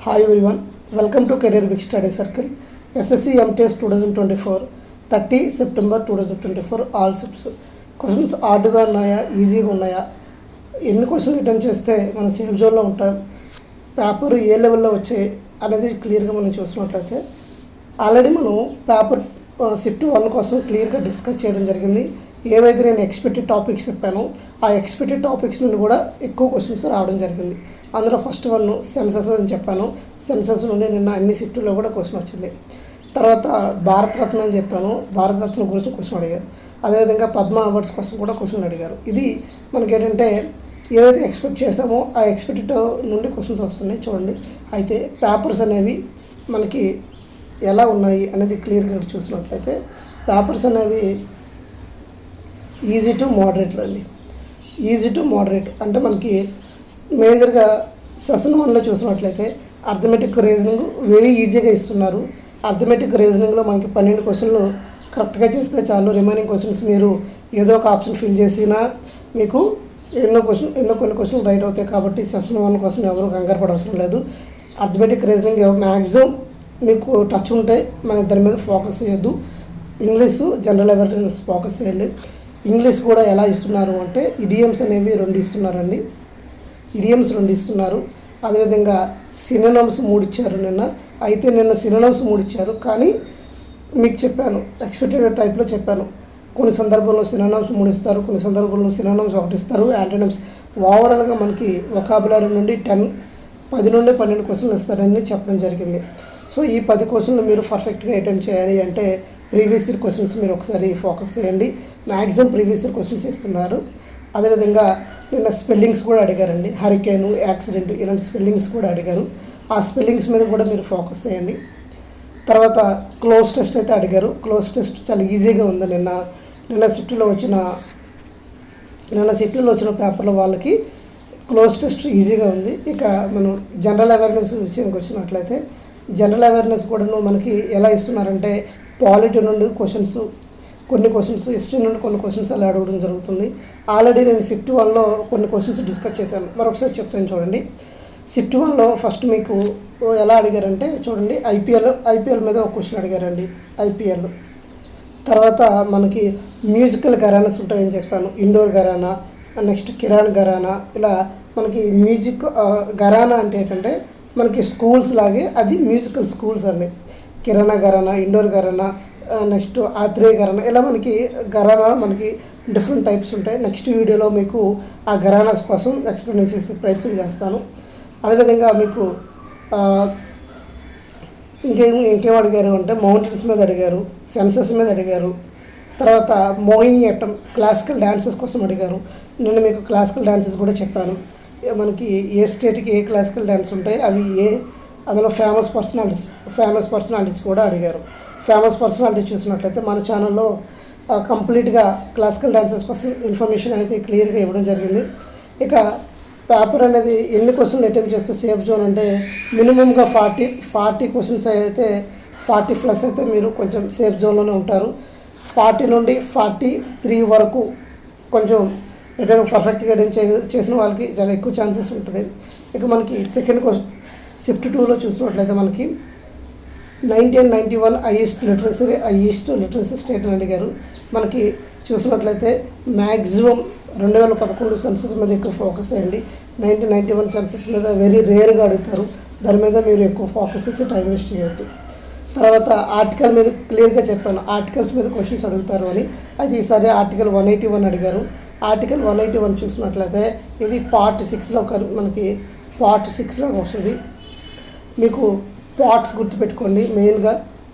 Hi everyone, welcome to Career Big Study Circle. SSC MTS 2024, 30 September 2024 all shifts. Questions హార్డ్గా ఉన్నాయా ఈజీగా ఉన్నాయా, ఎన్ని క్వశ్చన్లు అటెంప్ట్ చేస్తే మనం సేఫ్ జోన్లో ఉంటాం, పేపర్ ఏ లెవెల్లో వచ్చాయి అనేది క్లియర్గా మనం చూసినట్లయితే ఆల్రెడీ మనం పేపర్ షిఫ్ట్ 1 కోసం క్లియర్గా డిస్కస్ చేయడం జరిగింది. ఏవైతే నేను ఎక్స్పెక్టెడ్ టాపిక్స్ చెప్పానో ఆ ఎక్స్పెక్టెడ్ టాపిక్స్ నుండి కూడా ఎక్కువ క్వశ్చన్స్ రావడం జరిగింది. అందులో ఫస్ట్ వన్ సెన్సస్ అని చెప్పాను. సెన్సస్ నుండి నిన్న అన్ని షిఫ్ట్లో కూడా క్వశ్చన్ వచ్చింది. తర్వాత భారతరత్న అని చెప్పాను, భారతరత్న గురించి క్వశ్చన్ అడిగారు. అదేవిధంగా పద్మ అవార్డ్స్ కోసం కూడా క్వశ్చన్ అడిగారు. ఇది మనకి ఏంటంటే ఏదైతే ఎక్స్పెక్ట్ చేసామో ఆ ఎక్స్పెక్టెడ్ నుండి క్వశ్చన్స్ వస్తున్నాయి చూడండి. అయితే పేపర్స్ అనేవి మనకి ఎలా ఉన్నాయి అనేది క్లియర్గా చూసినట్లయితే పేపర్స్ అనేవి ఈజీ టు మోడరేట్లో అండి. ఈజీ టు మోడరేట్ అంటే మనకి మేజర్గా సెషన్ 1లో చూసినట్లయితే అర్థమెటిక్ రీజనింగ్ వెరీ ఈజీగా ఇస్తున్నారు. అర్థమెటిక్ రీజనింగ్లో మనకి 12 క్వశ్చన్లు కరెక్ట్గా చేస్తే చాలు. రిమైనింగ్ క్వశ్చన్స్ మీరు ఏదో ఒక ఆప్షన్ ఫిల్ చేసినా మీకు కొన్ని క్వశ్చన్లు రైట్ అవుతాయి. కాబట్టి సెషన్ 1 కోసం ఎవరు కంగారు పడవసరం లేదు. అర్థమెటిక్ రీజనింగ్ మ్యాక్సిమం మీకు టచ్ ఉంటే మన దాని మీద ఫోకస్ చేయొద్దు. ఇంగ్లీషు జనరల్ అవేర్నెస్ ఫోకస్ చేయండి. ఇంగ్లీష్ కూడా ఎలా ఇస్తున్నారు అంటే ఇడియమ్స్ అనేవి 2 ఇస్తున్నారండి. ఇడియమ్స్ 2 ఇస్తున్నారు. అదేవిధంగా సినోనిమ్స్ 3 ఇచ్చారు నిన్న. అయితే నిన్న సినోనిమ్స్ 3 ఇచ్చారు, కానీ మీకు చెప్పాను ఎక్స్పెక్టెడ్ టైప్లో చెప్పాను. కొన్ని సందర్భంలో సినోనిమ్స్ 3 ఇస్తారు, కొన్ని సందర్భంలో సినోనిమ్స్ 1 ఇస్తారు. యాంటోనిమ్స్ ఓవరాల్గా మనకి వొకాబులరీ నుండి 10 నుండి 12 క్వశ్చన్లు ఇస్తారని చెప్పడం జరిగింది. సో ఈ 10 క్వశ్చన్లు మీరు పర్ఫెక్ట్గా అటెంప్ట్ చేయాలి అంటే ప్రీవియస్ ఇయర్ క్వశ్చన్స్ మీరు ఒకసారి ఫోకస్ చేయండి. మ్యాక్సిమం ప్రీవియస్ ఇయర్ క్వశ్చన్స్ ఇస్తున్నారు. అదేవిధంగా నిన్న స్పెల్లింగ్స్ కూడా అడిగారండి. హరికేను, యాక్సిడెంట్ ఇలాంటి స్పెల్లింగ్స్ కూడా అడిగారు. ఆ స్పెల్లింగ్స్ మీద కూడా మీరు ఫోకస్ చేయండి. తర్వాత క్లోజ్ టెస్ట్ అయితే అడిగారు. క్లోజ్ టెస్ట్ చాలా ఈజీగా ఉంది. నిన్న షిఫ్ట్లో వచ్చిన పేపర్లో వాళ్ళకి క్లోజ్ టెస్ట్ ఈజీగా ఉంది. ఇక మనం జనరల్ అవేర్నెస్ విషయానికి వచ్చినట్లయితే జనరల్ అవేర్నెస్ కూడాను మనకి ఎలా ఇస్తున్నారంటే పాలిటీ నుండి కొన్ని క్వశ్చన్స్ హిస్టరీ నుండి కొన్ని క్వశ్చన్స్ అలా అడగడం జరుగుతుంది. ఆల్రెడీ నేను షిఫ్ట్ 1లో కొన్ని క్వశ్చన్స్ డిస్కస్ చేశాను. మరొకసారి చెప్తాను చూడండి. షిఫ్ట్ 1లో ఫస్ట్ మీకు ఎలా అడిగారంటే చూడండి, ఐపీఎల్ మీద ఒక క్వశ్చన్ అడిగారండి. ఐపీఎల్ తర్వాత మనకి మ్యూజికల్ ఘరానాస్ ఉంటాయని చెప్పాను. ఇండోర్ ఘరానా, నెక్స్ట్ కిరాణ్ ఘరానా, ఇలా మనకి మ్యూజిక్ ఘరానా అంటే ఏంటంటే మనకి స్కూల్స్ లాగే అది మ్యూజికల్ స్కూల్స్ అండి. కిరాణా ఘరానా, ఇండోర్ ఘరానా, నెక్స్ట్ ఆత్రేయ ఘరానా, ఇలా మనకి ఘరానా మనకి డిఫరెంట్ టైప్స్ ఉంటాయి. నెక్స్ట్ వీడియోలో మీకు ఆ ఘరానాస్ కోసం ఎక్స్ప్లెయిన్ చేసే ప్రయత్నం చేస్తాను. అదేవిధంగా మీకు ఇంకేం అడిగారు అంటే మౌంటైన్స్ మీద అడిగారు, సెన్సస్ మీద అడిగారు. తర్వాత మోహినియట్టం క్లాసికల్ డ్యాన్సెస్ కోసం అడిగారు. నేను మీకు క్లాసికల్ డ్యాన్సెస్ కూడా చెప్పాను. మనకి ఏ స్టేట్కి ఏ క్లాసికల్ డ్యాన్స్ ఉంటాయి, అవి అందులో ఫేమస్ పర్సనాలిటీస్ కూడా అడిగారు. ఫేమస్ పర్సనాలిటీస్ చూసినట్లయితే మన ఛానల్లో కంప్లీట్గా క్లాసికల్ డ్యాన్సెస్ కోసం ఇన్ఫర్మేషన్ అనేది క్లియర్గా ఇవ్వడం జరిగింది. ఇక పేపర్ అనేది ఎన్ని క్వశ్చన్లు అటెంప్ట్ చేస్తే సేఫ్ జోన్ అంటే మినిమంగా 40 క్వశ్చన్స్ అయితే 40+ అయితే మీరు కొంచెం సేఫ్ జోన్లోనే ఉంటారు. 40 నుండి 43 వరకు కొంచెం ఏదైనా పర్ఫెక్ట్గా అటెంప్ట్ చేసిన వాళ్ళకి చాలా ఎక్కువ ఛాన్సెస్ ఉంటుంది. ఇక మనకి సెకండ్ క్వశ్చన్ షిఫ్ట్ 2లో చూసినట్లయితే మనకి 1991 హైయెస్ట్ లిటరసీ స్టేట్ అని అడిగారు. మనకి చూసినట్లయితే మ్యాక్సిమం 2011 సెన్సస్ మీద ఎక్కువ ఫోకస్ చేయండి. 1991 సెన్సస్ మీద వెరీ రేర్గా అడుగుతారు. దాని మీద మీరు ఎక్కువ ఫోకస్ చేసి టైం వేస్ట్ చేయొద్దు. తర్వాత ఆర్టికల్ మీద క్లియర్గా చెప్పాను, ఆర్టికల్స్ మీద క్వశ్చన్స్ అడుగుతారు అని. అది ఈసారి ఆర్టికల్ 181 అడిగారు. ఆర్టికల్ 181 చూసినట్లయితే ఇది పార్ట్ 6లో మనకి పార్ట్ 6లో వస్తుంది. మీకు పార్ట్స్ గుర్తుపెట్టుకోండి. మెయిన్గా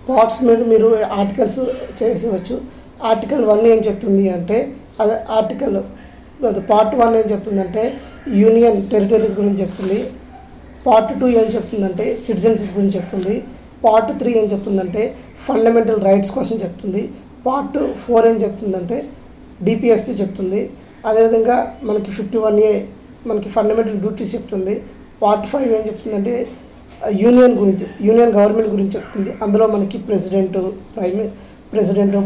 పార్ట్స్ మీద మీరు ఆర్టికల్స్ చేసేవచ్చు. ఆర్టికల్ 1 ఏం చెప్తుంది అంటే పార్ట్ 1 ఏం చెప్తుందంటే యూనియన్ టెరిటరీస్ గురించి చెప్తుంది. పార్ట్ 2 ఏం చెప్తుందంటే సిటిజన్షిప్ గురించి చెప్తుంది. పార్ట్ 3 ఏం చెప్తుందంటే ఫండమెంటల్ రైట్స్ కోసం చెప్తుంది. పార్ట్ 4 ఏం చెప్తుందంటే డిపిఎస్పి చెప్తుంది. అదేవిధంగా మనకి 51A మనకి ఫండమెంటల్ డ్యూటీస్ చెప్తుంది. పార్ట్ 5 ఏం చెప్తుందంటే యూనియన్ గవర్నమెంట్ గురించి చెప్తుంది. అందులో మనకి ప్రెసిడెంట్,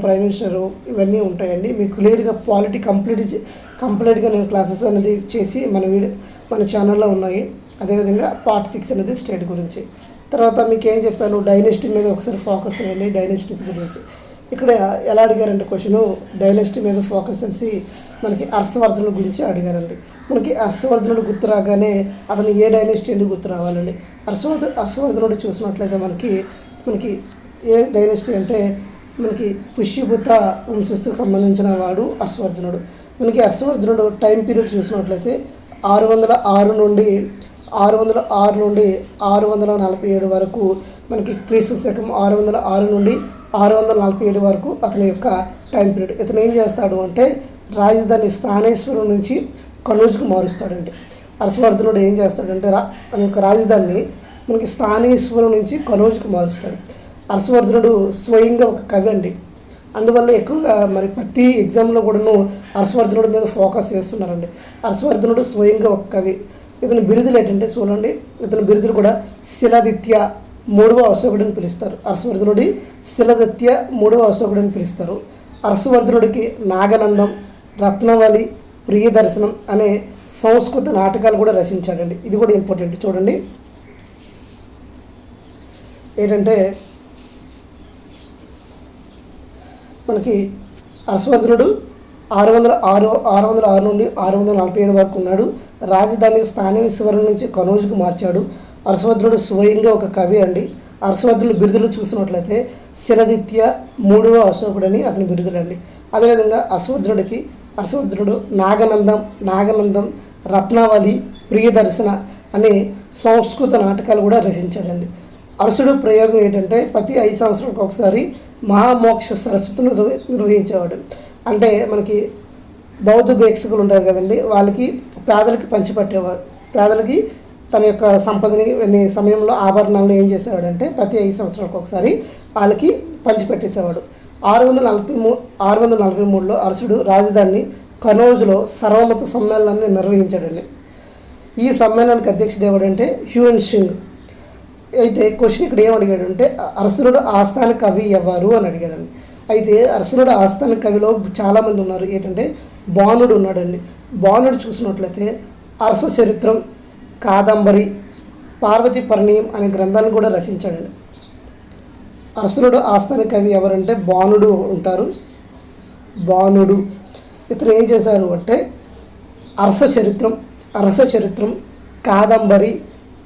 ప్రైమ్ మినిస్టరు ఇవన్నీ ఉంటాయండి. మీకు క్లియర్గా పాలిటీ కంప్లీట్గా నేను క్లాసెస్ అనేది చేసి మన ఛానల్లో ఉన్నాయి. అదేవిధంగా పార్ట్ 6 అనేది స్టేట్ గురించి. తర్వాత మీకు ఏం చెప్పాను, డైనెస్టీ మీద ఒకసారి ఫోకస్ చేయండి, డైనెస్టీస్ గురించి. ఇక్కడ ఎలా అడిగారంటే క్వశ్చను, డైనెస్టీ మీద ఫోకస్ చేసి మనకి హర్షవర్ధనుడు గురించి అడిగారండి. మనకి హర్షవర్ధనుడు గుర్తు రాగానే అతను ఏ డైనెస్టీ ఎందుకు గుర్తు రావాలండి? హర్షవర్ధనుడు చూసినట్లయితే మనకి ఏ డైనెస్టీ అంటే మనకి పుష్యభూత వంశస్థకు సంబంధించిన వాడు హర్షవర్ధనుడు. మనకి హర్షవర్ధనుడు టైం పీరియడ్ చూసినట్లయితే 606 నుండి 647 వరకు, మనకి క్రీస్తు శకం 606 నుండి 647 వరకు అతని యొక్క టైం పీరియడ్. ఇతను ఏం చేస్తాడు అంటే రాజధాని స్థానేశ్వరం నుంచి కనౌజ్కు మారుస్తాడండి. హర్షవర్ధనుడు ఏం చేస్తాడంటే తన యొక్క రాజధానిని మనకి స్థానేశ్వరం నుంచి కనౌజ్కు మారుస్తాడు. హర్షవర్ధనుడు స్వయంగా ఒక కవి అండి. అందువల్ల ఎక్కువగా మరి ప్రతి ఎగ్జామ్లో కూడాను హర్షవర్ధనుడి మీద ఫోకస్ చేస్తున్నారండి. హర్షవర్ధనుడు స్వయంగా ఒక కవి. ఇతని బిరుదులు ఏంటంటే చూడండి, ఇతని బిరుదులు కూడా శిలాదిత్య 3వ అశోకుడు అని పిలుస్తారు. హర్షవర్ధనుడి శిలాదిత్య 3వ అశోకుడు అని పిలుస్తారు. హర్షవర్ధనుడికి నాగనందం, రత్నవళి, ప్రియదర్శనం అనే సంస్కృత నాటకాలు కూడా రచించాడండి. ఇది కూడా ఇంపార్టెంట్. చూడండి ఏంటంటే మనకి హర్షవర్ధనుడు 606 నుండి 647 వరకు ఉన్నాడు. రాజధాని స్థానేశ్వరం నుంచి కనౌజ్కు మార్చాడు. హర్షవర్ధనుడు స్వయంగా ఒక కవి అండి. హర్షవర్ధనుడు బిరుదులు చూసినట్లయితే శిలాదిత్య 3వ అశోకుడు అని అతని బిరుదులండి. అదేవిధంగా హర్షవర్ధనుడు నాగనందం, రత్నావళి, ప్రియదర్శన అనే సంస్కృత నాటకాలు కూడా రచించాడండి. హర్షుడు ప్రయోగం ఏంటంటే ప్రతి 5 సంవత్సరాలకు ఒకసారి మహామోక్ష సరస్వతిని నిర్వహించేవాడు. అంటే మనకి బౌద్ధ భిక్షకులు ఉంటారు కదండి, వాళ్ళకి పేదలకి పంచిపెట్టేవాడు. పేదలకి తన యొక్క సంపదని సమయంలో ఆభరణాలను ఏం చేసేవాడంటే ప్రతి 5 సంవత్సరాలకు ఒకసారి వాళ్ళకి పంచిపెట్టేసేవాడు. 643లో హర్షుడు రాజధాని కనౌజ్లో సర్వమత సమ్మేళనాన్ని నిర్వహించాడండి. ఈ సమ్మేళనానికి అధ్యక్షుడు ఎవడంటే హ్యూయన్ సింగ్. అయితే క్వశ్చన్ ఇక్కడ ఏమడిగాడంటే హర్షునుడు ఆస్థాన కవి ఎవరు అని అడిగాడండి. అయితే హర్షునుడు ఆస్థాన కవిలో చాలామంది ఉన్నారు. ఏంటంటే బాణుడు ఉన్నాడండి. బాణుడు చూసినట్లయితే హర్ష చరిత్రం, కాదంబరి, పార్వతీ పరిణయం అనే గ్రంథాలను కూడా రచించాడండి. హర్షునుడు ఆస్థాన కవి ఎవరంటే బాణుడు ఉంటారు. బాణుడు ఇతను ఏం చేశారు అంటే హర్ష చరిత్రం, కాదంబరి,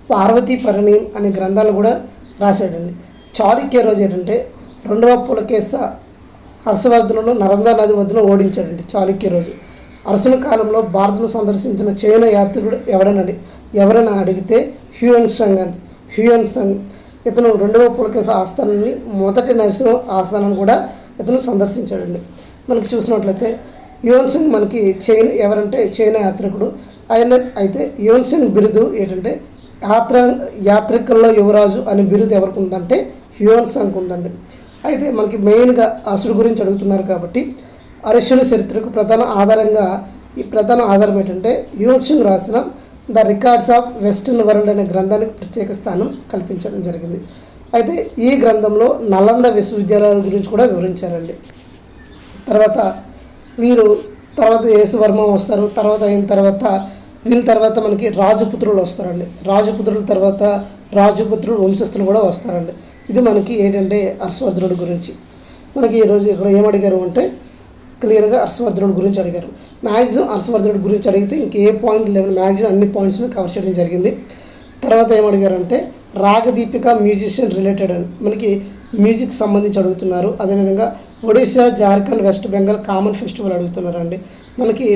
పార్వతీ పరిణయం అనే గ్రంథాలు కూడా రాశాడండి. చాళుక్య రోజు ఏంటంటే 2వ పులకేశ హర్షవర్ధనుడు నర్మదా నది వద్దన ఓడించాడండి. చాళుక్య రోజు. హర్షుని కాలంలో భారత్ను సందర్శించిన చైనా యాత్రికుడు ఎవరైనా అడిగితే హ్యూయన్ సంగ్ ఇతను 2వ పులకేశ ఆస్థానాన్ని, మొదటి నరసింహ ఆస్థానాన్ని కూడా ఇతను సందర్శించాడండి. మనకి చూసినట్లయితే హ్యూయన్ సంగ్ మనకి చైనా యాత్రికుడు అయితే హ్యూయన్ సంగ్ బిరుదు ఏంటంటే యాత్రికుల్లో యువరాజు అనే బిరుదు ఎవరికి ఉందంటే హ్యూయన్ సంగ్ ఉందండి. అయితే మనకి మెయిన్గా హర్షుడు గురించి అడుగుతున్నారు కాబట్టి హర్షుని చరిత్రకు ప్రధాన ఆధారం ఏంటంటే హ్యూయన్ సంగ్ రాసిన the records of western world అనే గ్రంథానికి ప్రత్యేక స్థానం కల్పించడం జరిగింది. అయితే ఈ గ్రంథంలో నలంద విశ్వవిద్యాలయాల గురించి కూడా వివరించారండి. తర్వాత యేసువర్మ వస్తారు. వీళ్ళ తర్వాత మనకి రాజపుత్రులు వస్తారండి. రాజపుత్రులు వంశస్థులు కూడా వస్తారండి. ఇది మనకి ఏంటంటే హర్షవర్ధనుడి గురించి. మనకి ఈరోజు ఇక్కడ ఏమడిగారు అంటే క్లియర్గా హర్షవర్ధనుడి గురించి అడిగారు. మ్యాక్సిమం హర్షవర్ధనుడి గురించి అడిగితే ఇంకే పాయింట్ లేవు, మ్యాక్సిమం అన్ని పాయింట్స్ని కవర్ చేయడం జరిగింది. తర్వాత ఏమడిగారంటే రాగదీపిక మ్యూజిషియన్ రిలేటెడ్ అని మనకి మ్యూజిక్ సంబంధించి అడుగుతున్నారు. అదేవిధంగా Odisha, Jharkhand, west Bengal common festival అడుగుతున్నారండి. మనకి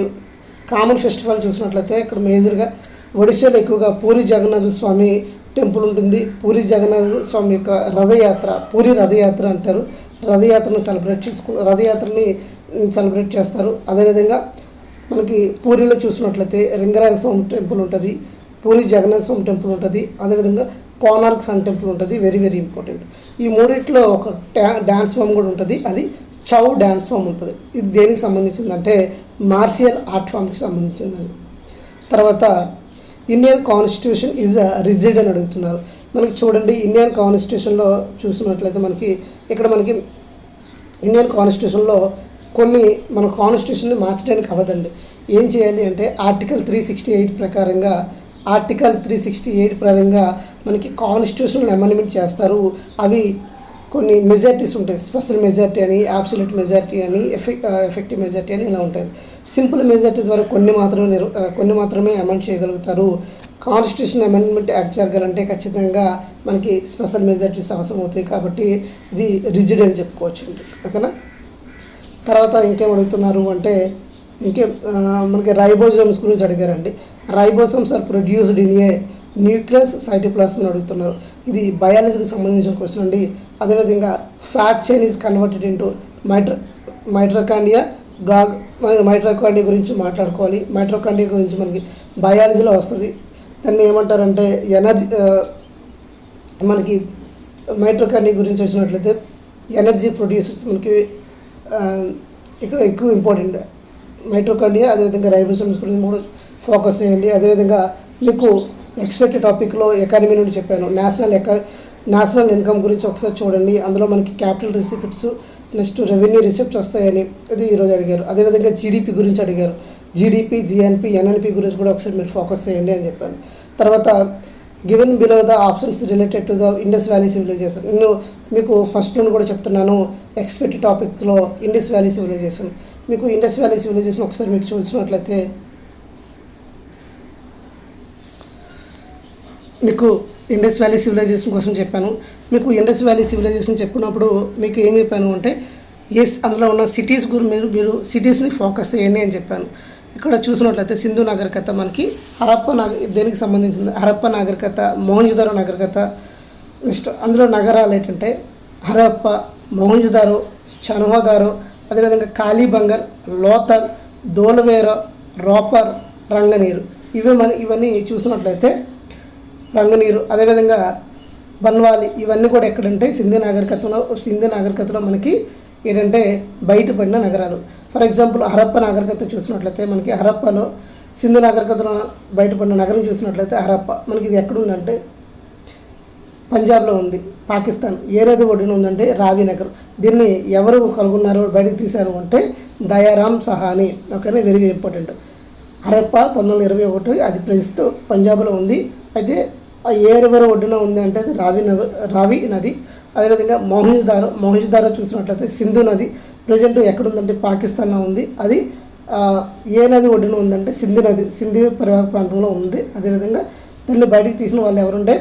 కామన్ ఫెస్టివల్ చూసినట్లయితే ఇక్కడ మేజర్గా ఒడిశాలో ఎక్కువగా పూరి జగన్నాథ స్వామి టెంపుల్ ఉంటుంది. పూరి జగన్నాథ స్వామి యొక్క పూరి రథయాత్ర అంటారు. రథయాత్రని సెలబ్రేట్ చేస్తారు. అదేవిధంగా మనకి పూరిలో చూసినట్లయితే లింగరాజ స్వామి టెంపుల్ ఉంటుంది, పూరి జగన్నాథ స్వామి టెంపుల్ ఉంటుంది, అదేవిధంగా కోనార్క్ సన్ టెంపుల్ ఉంటుంది. Very very important. ఈ మూడిట్లో ఒక డ్యాన్స్ ఫామ్ కూడా ఉంటుంది, అది చౌ డ్యాన్స్ ఫామ్ ఉంటుంది. ఇది దేనికి సంబంధించిందంటే మార్షియల్ ఆర్ట్ ఫామ్కి సంబంధించిందండి. తర్వాత ఇండియన్ కాన్స్టిట్యూషన్ ఈజ్ రిజిడ్ అని అడుగుతున్నారు. మనకి చూడండి ఇండియన్ కాన్స్టిట్యూషన్లో చూసినట్లయితే మనకి ఇండియన్ కాన్స్టిట్యూషన్లో మన కాన్స్టిట్యూషన్ని మార్చడానికి అవ్వదండి. ఏం చేయాలి అంటే ఆర్టికల్ 368 ప్రకారంగా ఆర్టికల్ 368 ప్రకారంగా మనకి కాన్స్టిట్యూషనల్ అమెండ్మెంట్ చేస్తారు. అవి కొన్ని మెజారిటీస్ ఉంటాయి. స్పెషల్ మెజారిటీ అని, అబ్సల్యూట్ మెజారిటీ అని, ఎఫెక్టివ్ మెజారిటీ అని ఇలా ఉంటుంది. సింపుల్ మెజారిటీ ద్వారా కొన్ని మాత్రమే అమెండ్ చేయగలుగుతారు. కాన్స్టిట్యూషన్ అమెండ్మెంట్ యాక్ట్ జరగాలంటే ఖచ్చితంగా మనకి స్పెషల్ మెజారిటీస్ అవసరం అవుతాయి. కాబట్టి ఇది రిజిడ్ అని చెప్పుకోవచ్చు. ఓకేనా. తర్వాత ఇంకేం అడుగుతున్నారు అంటే మనకి రైబోజోమ్స్ గురించి అడిగారండి. Ribosomes are produced in a nucleus cytoplasm అని అడుగుతున్నారు. ఇది బయాలజీకి సంబంధించిన క్వశ్చన్ అండి. అదేవిధంగా fat chain is converted into mitochondria mitochondria గురించి మాట్లాడుకోవాలి. మైట్రోకాండియా గురించి మనకి బయాలజీలో వస్తుంది. దాన్ని ఏమంటారంటే ఎనర్జీ, మనకి మైట్రోకాండియా గురించి వచ్చినట్లయితే ఎనర్జీ ప్రొడ్యూసర్స్ మనకి ఇక్కడ ఎక్కువ ఇంపార్టెంట్ మైట్రోకాండియా. అదేవిధంగా రైబోసోమ్స్ గురించి కూడా ఫోకస్ చేయండి. అదేవిధంగా మీకు ఎక్స్పెక్టెడ్ టాపిక్లో ఎకానమీ నుండి చెప్పాను. నేషనల్ ఇన్కమ్ గురించి ఒకసారి చూడండి. అందులో మనకి capital receipts, next revenue receipts వస్తాయని ఇది ఈరోజు అడిగారు. అదేవిధంగా జీడిపి గురించి అడిగారు. జీడిపి, జిఎన్పి, ఎన్ఎన్పి గురించి కూడా ఒకసారి మీరు ఫోకస్ చేయండి అని చెప్పాను. తర్వాత given below the options related to the Indus valley civilisation. నేను మీకు ఫస్ట్ నుండి కూడా చెప్తున్నాను. ఎక్స్పెక్టెడ్ టాపిక్లో ఇండస్ వ్యాలీ సివిలైజేషన్, మీకు ఇండస్ వ్యాలీ సివిలైజేషన్ ఒకసారి మీకు చూసినట్లయితే మీకు ఇండస్ వ్యాలీ సివిలైజేషన్ కోసం చెప్పాను. మీకు ఇండస్ వ్యాలీ సివిలైజేషన్ చెప్పినప్పుడు మీకు ఏం చెప్పాను అంటే అందులో ఉన్న సిటీస్ మీరు సిటీస్ని ఫోకస్ చేయండి అని చెప్పాను. ఇక్కడ చూసినట్లయితే సింధు నాగరికత మనకి దేనికి సంబంధించింది? హరప్ప నాగరికత, మొహంజదారో నాగరికత. నెక్స్ట్ అందులో నగరాలు ఏంటంటే హరప్ప, మొహంజదారో, చనుహదారో, అదేవిధంగా కాళీబంగర్, లోథల్, ధోలవేర, రోపర్, రంగనీరు. ఇవన్నీ చూసినట్లయితే రంగనీరు, అదేవిధంగా బన్వాలి, ఇవన్నీ కూడా ఎక్కడంటే సింధు నాగరికతలో మనకి ఏంటంటే బయటపడిన నగరాలు. ఫర్ ఎగ్జాంపుల్ హరప్ప నాగరికత చూసినట్లయితే మనకి హరప్పలో సింధు నాగరికతలో బయటపడిన నగరం చూసినట్లయితే హరప్ప మనకి ఇది ఎక్కడుందంటే పంజాబ్లో ఉంది. పాకిస్తాన్ ఏ నది ఒడ్డున ఉందంటే రావి నగర్. దీన్ని ఎవరు కనుగొన్నారో బయటకు తీశారు అంటే దయారామ్ సహాని. ఓకేనా, వెరీ ఇంపార్టెంట్. హరప్ప 1921, అది ప్రస్తుతం పంజాబ్లో ఉంది. అయితే ఏ రివర్ ఒడ్డున ఉంది అంటే అది రావి నది. అదేవిధంగా మొహంజదారో చూసినట్లయితే సింధు నది ప్రజెంట్ ఎక్కడుందంటే పాకిస్తాన్లో ఉంది. అది ఏ నది ఒడ్డున ఉందంటే సింధు పరివాహక ప్రాంతంలో ఉంది. అదేవిధంగా దాన్ని బయటికి తీసిన వాళ్ళు ఎవరుంటే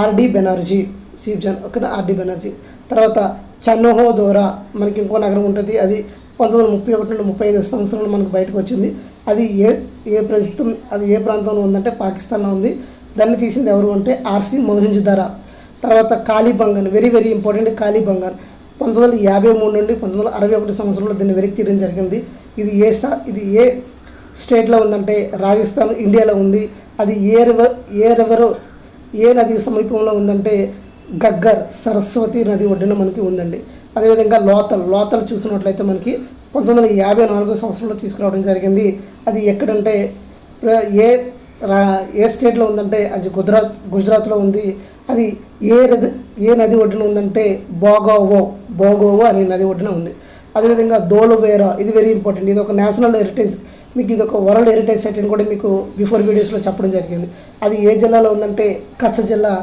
ఆర్డి బెనర్జీ, సిబ్జన్. ఓకేనా, ఆర్డి బెనర్జీ. తర్వాత చన్నోహోదోరా మనకి ఇంకో నగరం ఉంటుంది. అది 1931 నుండి 35 సంవత్సరంలో మనకు బయటకు వచ్చింది. అది ప్రస్తుతం అది ఏ ప్రాంతంలో ఉందంటే పాకిస్తాన్లో ఉంది. దాన్ని తీసింది ఎవరు అంటే ఆర్సి మొహంజదారో. తర్వాత Kalibangan, very very important. Kalibangan 1953 నుండి 1961 సంవత్సరంలో దీన్ని వెనక్కి తీయడం జరిగింది. ఇది ఏ స్టేట్లో ఉందంటే రాజస్థాన్, ఇండియాలో ఉంది. అది ఏ నది సమీపంలో ఉందంటే గగ్గర్, సరస్వతి నది ఒడ్డున మనకి ఉందండి. అదేవిధంగా లోతల్ చూసినట్లయితే మనకి 1954 సంవత్సరంలో తీసుకురావడం జరిగింది. అది ఎక్కడంటే ఏ స్టేట్లో ఉందంటే అది గుజరాత్లో ఉంది. అది ఏ నది ఒడ్డున ఉందంటే బోగోవో అనే నది ఒడ్డున ఉంది. అదేవిధంగా ధోలవేరా, ఇది వెరీ ఇంపార్టెంట్. ఇది ఒక నేషనల్ హెరిటేజ్, మీకు ఇది ఒక వరల్డ్ హెరిటేజ్ సైట్ అని కూడా మీకు బిఫోర్ వీడియోస్లో చెప్పడం జరిగింది. అది ఏ జిల్లాలో ఉందంటే కచ్ జిల్లా.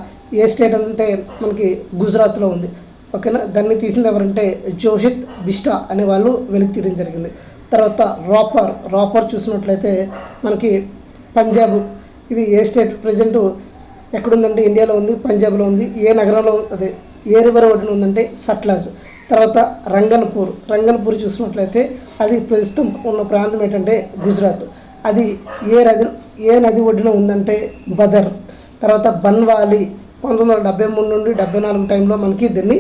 ఏ స్టేట్ అంటే మనకి గుజరాత్లో ఉంది. ఓకేనా, దాన్ని తీసింది ఎవరంటే జోషిత్ బిస్టా అనే వాళ్ళు వెలికి తీయడం జరిగింది. తర్వాత రాపర్ చూసినట్లయితే మనకి పంజాబ్. ఇది ఏ స్టేట్ ప్రజెంట్ ఎక్కడుందంటే ఇండియాలో ఉంది, పంజాబ్లో ఉంది. ఏ నగరంలో అదే ఏ రివర్ ఒడ్డున ఉందంటే సట్లాజ్. తర్వాత రంగన్పూర్ చూసినట్లయితే అది ప్రస్తుతం ఉన్న ప్రాంతం ఏంటంటే గుజరాత్. అది ఏ నది ఒడ్డున ఉందంటే బదర్. తర్వాత బన్వాలి 1973 నుండి 74 టైంలో మనకి దీన్ని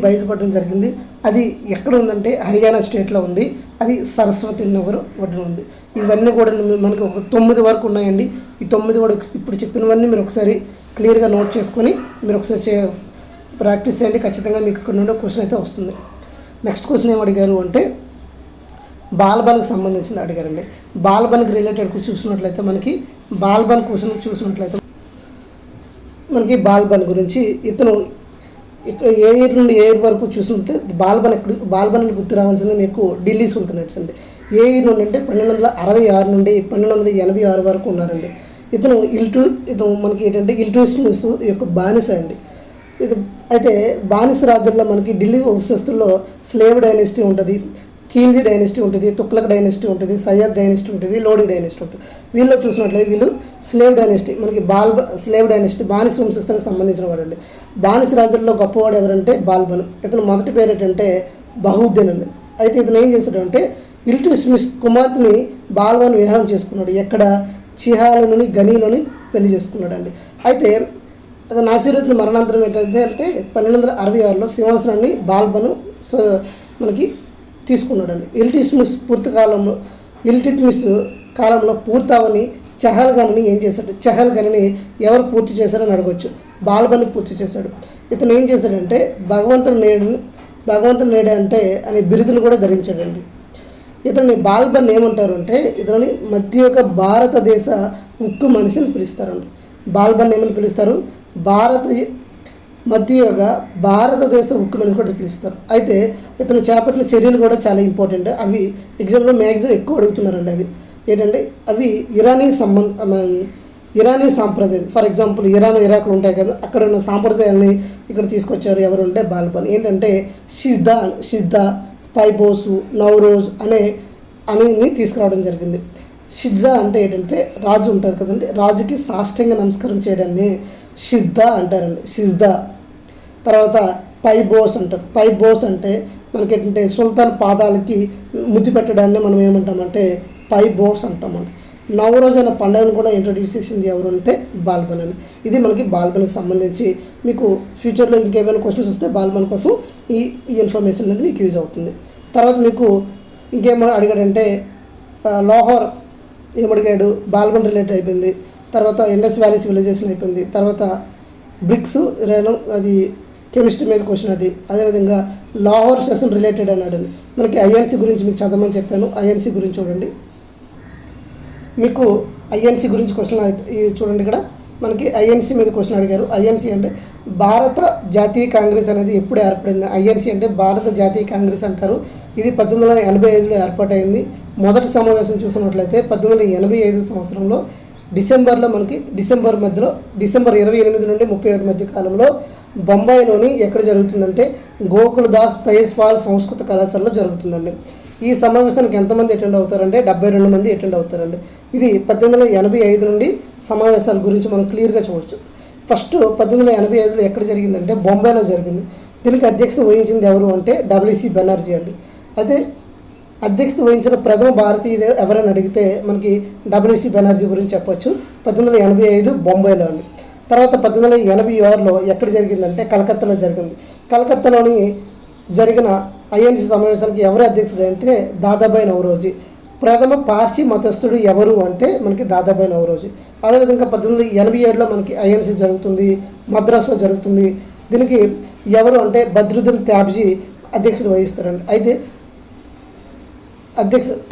బయటపడడం జరిగింది. అది ఎక్కడ ఉందంటే హర్యానా స్టేట్లో ఉంది. అది సరస్వతి నగర్ ఒడ్డున ఉంది. ఇవన్నీ కూడా మనకి ఒక 9 వరకు ఉన్నాయండి. ఈ 9 కూడా ఇప్పుడు చెప్పినవన్నీ మీరు ఒకసారి క్లియర్గా నోట్ చేసుకొని మీరు ఒకసారి ప్రాక్టీస్ చేయండి. ఖచ్చితంగా మీకు ఇక్కడ నుండి క్వశ్చన్ అయితే వస్తుంది. నెక్స్ట్ క్వశ్చన్ ఏం అడిగారు అంటే బాల్బన్కి సంబంధించింది అడిగారండి. బాల్బన్కి రిలేటెడ్ చూసినట్లయితే మనకి బాల్బన్ క్వశ్చన్ చూసినట్లయితే మనకి బాల్బన్ గురించి ఇతను ఏ ఇయర్ నుండి ఏ ఇయర్ వరకు చూసుకుంటే బాల్బన్ గుర్తు రావాల్సిందే మీకు ఢిల్లీ సుల్తనేట్స్ అండి. ఏ నుండి అంటే 1266 నుండి 1286 వరకు ఉన్నారండి. ఇతను మనకి ఏంటంటే ఇల్టుమిష్ యొక్క బానిస అండి. ఇది అయితే బానిస రాజ్యంలో మనకి ఢిల్లీ వంశస్థుల్లో స్లేవ్ డైనెస్టీ ఉంటుంది, ఖిల్జీ డైనెస్టీ ఉంటుంది, తుగ్లక్ డైనెస్టీ ఉంటుంది, సయ్యద్ డైనెస్టీ ఉంటుంది, లోడీ డైనెస్టీ ఉంటుంది. వీళ్ళు చూసినట్లయితే వీళ్ళు స్లేవ్ డైనెస్టీ, మనకి స్లేవ్ డైనెస్టీ బానిస వంశస్థానికి సంబంధించిన వాడండి. బానిస రాజ్యంలో గొప్పవాడు ఎవరంటే బాల్బన్. ఇతను మొదటి పేరు ఏంటంటే బహుద్దీన్ అండి. అయితే ఇతను ఏం చేశాడంటే ఇల్టుమిష్ కుమార్తెని బాల్బన్ వివాహం చేసుకున్నాడు. ఎక్కడ చిహాలోని గనీలోని పెళ్లి చేసుకున్నాడు అండి. అయితే నాసిరుద్దీన్ మరణాంతరం ఏంటంటే 1266లో సింహాసనాన్ని బాల్బను మనకి తీసుకున్నాడండి. ఇల్టుమిష్ కాలంలో పూర్తవని చహల్గన్ని ఏం చేశాడు, చహల్గన్ని ఎవరు పూర్తి చేశారని అడగొచ్చు. బాల్బన్ని పూర్తి చేశాడు. ఇతను ఏం చేశాడంటే భగవంతుని నేడే అంటే అనే బిరుదును కూడా ధరించాడండి. ఇతన్ని బాల్బన్ ఏమంటారు అంటే ఇతని మధ్యయుగ భారతదేశ ఉక్కు మనిషిని పిలుస్తారండి. బాల్బన్ ఏమని పిలుస్తారు, మధ్యయుగ భారతదేశ ఉక్కు మనిషి కూడా పిలుస్తారు. అయితే ఇతను చేపట్టిన చర్యలు కూడా చాలా ఇంపార్టెంట్. అవి ఎగ్జామ్లో మ్యాక్సిమం ఎక్కువ అడుగుతున్నారండి. అవి ఏంటంటే అవి ఇరానీ సాంప్రదాయం. ఫర్ ఎగ్జాంపుల్ ఇరాక్లు ఉంటాయి కదా, అక్కడ ఉన్న సాంప్రదాయాన్ని ఇక్కడ తీసుకొచ్చారు ఎవరు అంటే బాల్బన్. ఏంటంటే షిజ్దా పైబోసు నవరోజ్ అని తీసుకురావడం జరిగింది. షిజ్దా అంటే ఏంటంటే రాజు ఉంటారు కదండి, రాజుకి సాష్టాంగ నమస్కారం చేయడాన్ని షిజ్దా అంటారండి. షిజ్దా తర్వాత పైబోస్ అంటారు. పైబోస్ అంటే మనకి ఏంటంటే సుల్తాన్ పాదాలకి ముద్దు పెట్టడాన్ని మనం ఏమంటామంటే పైబోస్ అంటామండి. నవరోజ్ అనే పండుగను కూడా ఇంట్రడ్యూస్ చేసింది ఎవరు అంటే బాల్బన్ అని. ఇది మనకి బాల్బన్కి సంబంధించి. మీకు ఫ్యూచర్లో ఇంకేమైనా క్వశ్చన్స్ వస్తే బాల్బన్ కోసం ఈ ఇన్ఫర్మేషన్ అనేది మీకు యూజ్ అవుతుంది. తర్వాత మీకు ఇంకేమో అడిగాడంటే లాహోర్ ఏమడిగాడు, బాల్బన్ రిలేటెడ్ అయిపోయింది. తర్వాత ఇండస్ వ్యాలీ సివిలైజేషన్ అయిపోయింది. తర్వాత బ్రిక్స్ అది కెమిస్ట్రీ మీద క్వశ్చన్ అది. అదేవిధంగా లాహోర్ సెషన్ రిలేటెడ్ అన్నాడు. మనకి ఐఎన్సీ గురించి మీకు చదవమని చెప్పాను. ఐఎన్సీ గురించి చూడండి. మీకు ఐఎన్సీ గురించి క్వశ్చన్ చూడండి. ఇక్కడ మనకి ఐఎన్సీ మీద క్వశ్చన్ అడిగారు. ఐఎన్సీ అంటే భారత జాతీయ కాంగ్రెస్ అనేది ఎప్పుడు ఏర్పడింది. ఐఎన్సీ అంటే భారత జాతీయ కాంగ్రెస్ అంటారు. ఇది 1885లో ఏర్పాటైంది. మొదటి సమావేశం చూసినట్లయితే 1885 సంవత్సరంలో డిసెంబర్లో మనకి డిసెంబర్ 28 నుండి 31 మధ్య కాలంలో బొంబాయిలోని ఎక్కడ జరుగుతుందంటే గోకులదాస్ తైస్పాల్ సంస్కృత కళాశాలలో జరుగుతుందండి. ఈ సమావేశానికి ఎంతమంది అటెండ్ అవుతారంటే 72 మంది అటెండ్ అవుతారండి. ఇది 1885 నుండి సమావేశాల గురించి మనం క్లియర్గా చూడవచ్చు. ఫస్ట్ 1885లో ఎక్కడ జరిగిందంటే బొంబాయిలో జరిగింది. దీనికి అధ్యక్షత వహించింది ఎవరు అంటే డబ్ల్యూసి బెనర్జీ అండి. అయితే అధ్యక్షత వహించిన ప్రథమ భారతీయులు ఎవరైనా అడిగితే మనకి డబ్ల్యూసి బెనర్జీ గురించి చెప్పొచ్చు. 1885 బొంబాయిలో అండి. తర్వాత 1886లో ఎక్కడ జరిగిందంటే కలకత్తాలో జరిగింది. కలకత్తాలోని జరిగిన ఐఎన్సీ సమావేశానికి ఎవరు అధ్యక్షుడు అంటే దాదాబాయి నౌరోజీ. ప్రథమ పార్సీ మతస్థుడు ఎవరు అంటే మనకి దాదాబాయి నౌరోజీ. అదేవిధంగా 1887లో మనకి ఐఎన్సీ జరుగుతుంది, మద్రాసులో జరుగుతుంది. దీనికి ఎవరు అంటే బద్రుద్దీన్ త్యాబ్జీ అధ్యక్షుడు వహిస్తారండి. అయితే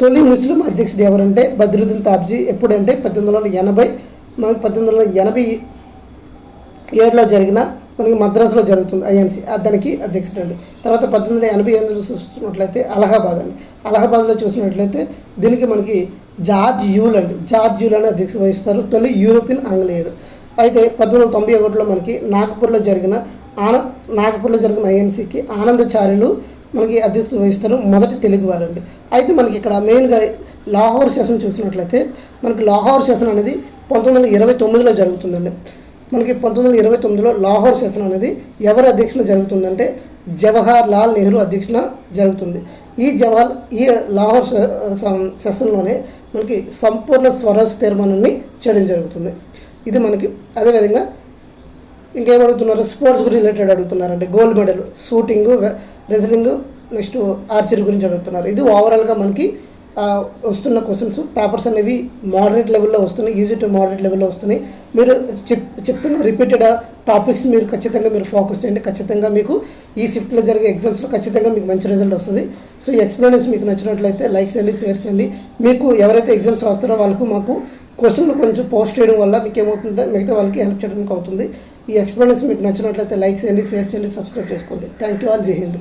తొలి ముస్లిం అధ్యక్షుడు ఎవరంటే బద్రుద్దీన్ త్యాబ్జీ. ఎప్పుడంటే 1887లో జరిగిన మనకి మద్రాసులో జరుగుతుంది ఐఎన్సీ, దానికి అధ్యక్షుడు అండి. తర్వాత 1888లో చూసినట్లయితే అలహాబాద్లో చూసినట్లయితే దీనికి మనకి జార్జ్ యూల్ అని అధ్యక్షత వహిస్తారు, తొలి యూరోపియన్ ఆంగ్లేయుడు. అయితే 1891లో మనకి నాగపూర్లో జరిగిన ఐఎన్సీకి ఆనందచార్యులు మనకి అధ్యక్షత వహిస్తారు, మొదటి తెలుగు వారండి. అయితే మనకి ఇక్కడ మెయిన్గా లాహోర్ సెషన్ చూసినట్లయితే మనకి లాహోర్ సెషన్ అనేది 1929లో జరుగుతుందండి. మనకి 1929లో లాహోర్ సెషన్ అనేది ఎవరి అధ్యక్షన జరుగుతుందంటే జవహర్ లాల్ నెహ్రూ అధ్యక్షన జరుగుతుంది. ఈ లాహోర్ సెషన్లోనే మనకి సంపూర్ణ స్వరాజ్ తీర్మానాన్ని చేయడం జరుగుతుంది. ఇది మనకి. అదేవిధంగా ఇంకేమడుగుతున్నారు, స్పోర్ట్స్ రిలేటెడ్ అడుగుతున్నారంటే gold medal, shooting, wrestling, next archery గురించి అడుగుతున్నారు. ఇది ఓవరాల్గా మనకి వస్తున్న క్వశ్చన్స్. పేపర్స్ అనేవి మోడరేట్ లెవెల్లో వస్తున్నాయి, ఈజీ టు మోడరేట్ లెవెల్లో వస్తున్నాయి. మీరు చెప్తున్న రిపీటెడ్ టాపిక్స్ మీరు ఖచ్చితంగా ఫోకస్ చేయండి. ఖచ్చితంగా మీకు ఈ షిఫ్ట్లో జరిగే ఎగ్జామ్స్లో ఖచ్చితంగా మీకు మంచి రిజల్ట్ వస్తుంది. సో ఈ ఎక్స్ప్లెనేషన్ మీకు నచ్చినట్లయితే లైక్ చేయండి, షేర్ చేయండి. మీకు ఎవరైతే ఎగ్జామ్స్ రాస్తారో వాళ్ళకు మాకు క్వశ్చన్లు కొంచెం పోస్ట్ చేయడం వల్ల మీకు ఏమవుతుందో మిగతా వాళ్ళకి హెల్ప్ చేయడానికి అవుతుంది. ఈ ఎక్స్ప్లెనేషన్ మీకు నచ్చినట్లయితే లైక్ చేయండి, షేర్ చేయండి, సబ్స్క్రైబ్ చేసుకోండి. Thank you all. జై హింద్.